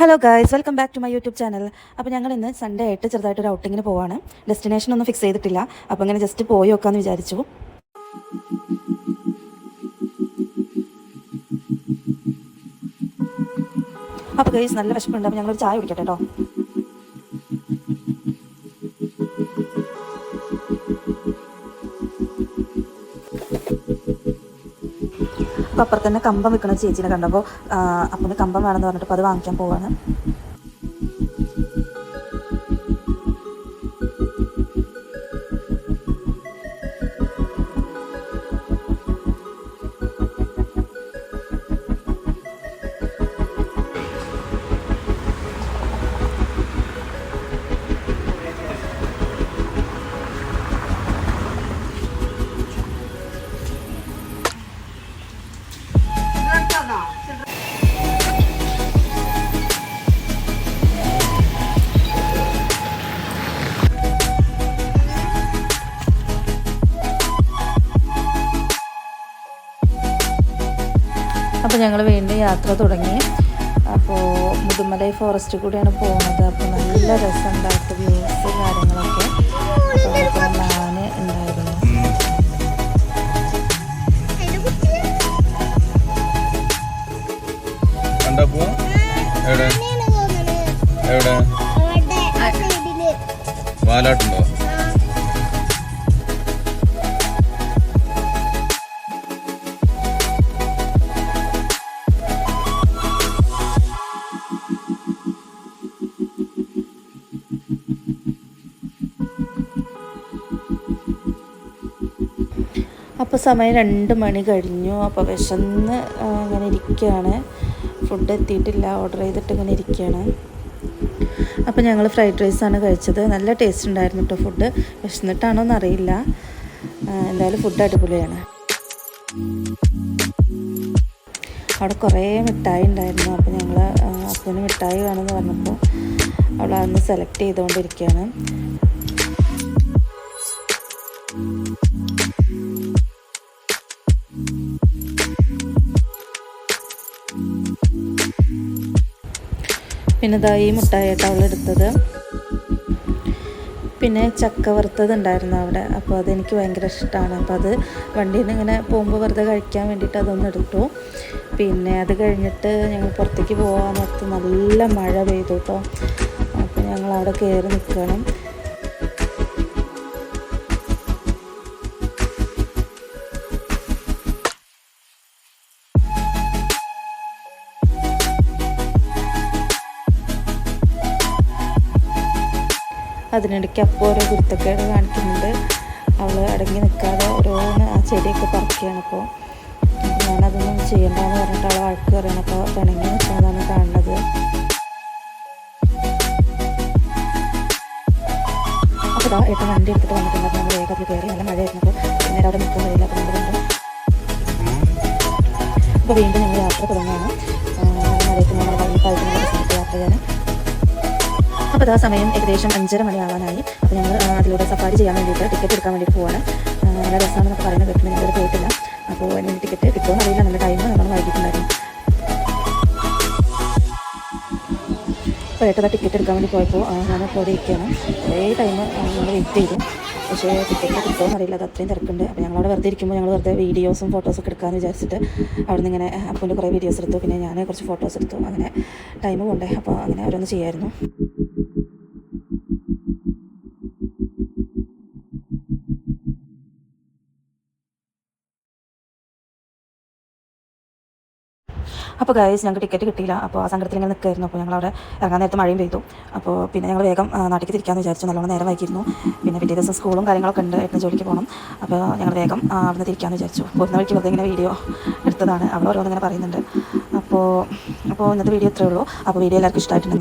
Hello guys, welcome back to my YouTube channel. അപ്പോൾ ഞങ്ങൾ ഇന്ന് സൺഡേ ആയിട്ട് ചെറുതായിട്ടൊരു ഔട്ടിങ്ങിന് പോവാണ്. ഡെസ്റ്റിനേഷൻ ഒന്നും ഫിക്സ് ചെയ്തിട്ടില്ല. അപ്പോൾ ഇങ്ങനെ ജസ്റ്റ് പോയി നോക്കാമെന്ന് വിചാരിച്ചു. അപ്പോൾ ഗൈസ് നല്ല വിശപ്പുണ്ട്. അപ്പോൾ ഞങ്ങളൊരു ചായ കുടിക്കട്ടെ കേട്ടോ. അപ്പോൾ അപ്പുറത്ത് തന്നെ കമ്പം വിൽക്കുന്ന ചേച്ചീനെ കണ്ടപ്പോൾ അപ്പം കമ്പം വേണമെന്ന് പറഞ്ഞിട്ട് അപ്പോൾ അത് വാങ്ങിക്കാൻ പോവാണ്. അപ്പോൾ ഞങ്ങൾ വീണ്ടും യാത്ര തുടങ്ങി. അപ്പോൾ മുതുമലൈ ഫോറസ്റ്റ് കൂടിയാണ് പോകുന്നത്. അപ്പോൾ നല്ല രസമുണ്ടായിട്ട് വ്യൂസ് കാര്യങ്ങളൊക്കെ. അപ്പോൾ മാൻ ഉണ്ടായിരുന്നു. വാലാട്ടുണ്ടോ? അപ്പോൾ സമയം 2 മണി കഴിഞ്ഞു. അപ്പോൾ വിശന്ന് ഇങ്ങനെ ഇരിക്കുകയാണ്. ഫുഡ് എത്തിയിട്ടില്ല, ഓർഡർ ചെയ്തിട്ട് ഇങ്ങനെ ഇരിക്കുകയാണ്. അപ്പോൾ ഞങ്ങൾ ഫ്രൈഡ് റൈസാണ് കഴിച്ചത്. നല്ല ടേസ്റ്റ് ഉണ്ടായിരുന്നു കേട്ടോ ഫുഡ്. വിശന്നിട്ടാണോ എന്നറിയില്ല, എന്തായാലും ഫുഡ് അടിപൊളിയാണ്. അവിടെ കുറേ മിഠായി ഉണ്ടായിരുന്നു. അപ്പോൾ ഞങ്ങൾ അപ്പന് മിഠായി വേണമെന്ന് പറഞ്ഞപ്പോൾ അവൾ അതൊന്ന് സെലക്ട് ചെയ്തുകൊണ്ടിരിക്കുകയാണ്. പിന്നെ ഇതാ ഈ മുട്ടായിട്ട് അവളെടുത്തത്. പിന്നെ ചക്ക വറുത്തത് ഉണ്ടായിരുന്നു അവിടെ. അപ്പോൾ അതെനിക്ക് ഭയങ്കര ഇഷ്ടമാണ്. അപ്പോൾ അത് വണ്ടിയിൽ നിന്ന് ഇങ്ങനെ പോകുമ്പോൾ വെറുതെ കഴിക്കാൻ വേണ്ടിയിട്ട് അതൊന്ന് എടുത്തു. പിന്നെ അത് കഴിഞ്ഞിട്ട് ഞങ്ങൾ പുറത്തേക്ക് പോകാൻ നേരത്ത് നല്ല മഴ പെയ്തു കേട്ടോ. അപ്പോൾ ഞങ്ങൾ അവിടെ കയറി നിൽക്കണം. അതിനിടയ്ക്ക് അപ്പോൾ ഓരോ കുരുത്തക്കേട് കാണിക്കുന്നുണ്ട്. അവൾ അടങ്ങി നിൽക്കാതെ ഓരോന്ന് ആ ചെടിയൊക്കെ പറിക്കുകയാണ്. അപ്പോൾ ഞാനതൊന്നും ചെയ്യണ്ടെന്ന് പറഞ്ഞിട്ട് അവൾ വഴക്ക് പറയണം. അപ്പോൾ പിണങ്ങി നിൽക്കുന്നതാണ് കാണുന്നത്. അപ്പോൾ ഏട്ടൻ വണ്ടി എടുത്തിട്ട് വന്നിട്ടുണ്ടായിരുന്നു. നമ്മൾ വേഗത്തിൽ കയറി. നല്ല മഴയായിരുന്നപ്പോൾ നേരെ അവിടെ നിൽക്കാൻ കഴിയില്ല. അപ്പോൾ നമ്മൾ അപ്പോൾ വീണ്ടും ഞങ്ങൾ യാത്ര തുടങ്ങുകയാണ്. മഴയത്ത് നമ്മൾ വൈകിട്ടായിട്ട് യാത്ര ചെയ്യാൻ. അപ്പോൾ ആ സമയം ഏകദേശം 5:30 മണിയാവാനായി. അപ്പോൾ ഞങ്ങൾ അതിലൂടെ സഫാരി ചെയ്യാൻ വേണ്ടിയിട്ട് ടിക്കറ്റ് എടുക്കാൻ വേണ്ടിയിട്ട് പോവാണ്. നല്ല രസമാണെന്നൊക്കെ പറയുന്നത് കേട്ടിട്ട് ഞങ്ങൾ പോയിട്ടില്ല. അപ്പോൾ അതിന് ടിക്കറ്റ് കിട്ടുമോ എന്നറിയില്ല. നല്ല ടൈം നമ്മൾ വൈകിട്ടുണ്ടായിരുന്നു. അപ്പോൾ ഏട്ടത് ടിക്കറ്റ് എടുക്കാൻ വേണ്ടി പോയപ്പോൾ ഞാനപ്പോൾ അവിടെ ഇരിക്കുകയാണ്. കുറേ ടൈം ഞങ്ങൾ വെയിറ്റ് ചെയ്തു. പക്ഷേ ടിക്കറ്റ് കിട്ടുമോ എന്നറിയില്ല. അത് അത്രയും തിരക്കുണ്ട്. അപ്പോൾ ഞങ്ങളവിടെ വെറുതെ ഇരിക്കുമ്പോൾ ഞങ്ങൾ വെറുതെ വീഡിയോസും ഫോട്ടോസൊക്കെ എടുക്കാമെന്ന് വിചാരിച്ചിട്ട് അവിടെ നിന്ന് ഇങ്ങനെ അപ്പൻ്റെ കുറേ വീഡിയോസ് എടുത്തു. പിന്നെ ഞാൻ കുറച്ച് ഫോട്ടോസ് എടുത്തു. അങ്ങനെ ടൈം പോകണ്ടേ, അപ്പോൾ അങ്ങനെ ഓരോന്ന് ചെയ്യായിരുന്നു. അപ്പോൾ ഗൈസ് ഞങ്ങൾക്ക് ടിക്കറ്റ് കിട്ടിയില്ല. അപ്പോൾ ആ സങ്കടത്തിൽ ഇങ്ങനെ നിൽക്കുമായിരുന്നു. അപ്പോൾ ഞങ്ങളവിടെ ഇറങ്ങാൻ നേരത്തെ മഴയും പെയ്തു. അപ്പോൾ പിന്നെ ഞങ്ങൾ വേഗം നാട്ടിലേക്ക് തിരിക്കാമെന്ന് വിചാരിച്ചു. നല്ലോണം നേരം വൈകിയിരുന്നു. പിന്നെ പിറ്റേ ദിവസം സ്കൂളും കാര്യങ്ങളൊക്കെ ഉണ്ട്. ഏട്ടന് ജോലിക്ക് പോകണം. അപ്പോൾ ഞങ്ങൾ വേഗം അവിടെ നിന്ന് തിരിക്കാമെന്ന് വിചാരിച്ചു. പോരുന്ന വഴിക്ക് വെറുതെ ഇങ്ങനെ വീഡിയോ എടുത്തതാണ്. അവിടെ ഓരോന്നിങ്ങനെ പറയുന്നുണ്ട്. അപ്പോൾ ഇന്നത്തെ വീഡിയോ ഇത്രയേ ഉള്ളൂ. അപ്പോൾ വീഡിയോ എല്ലാവർക്കും ഇഷ്ടമായിട്ടുണ്ട്.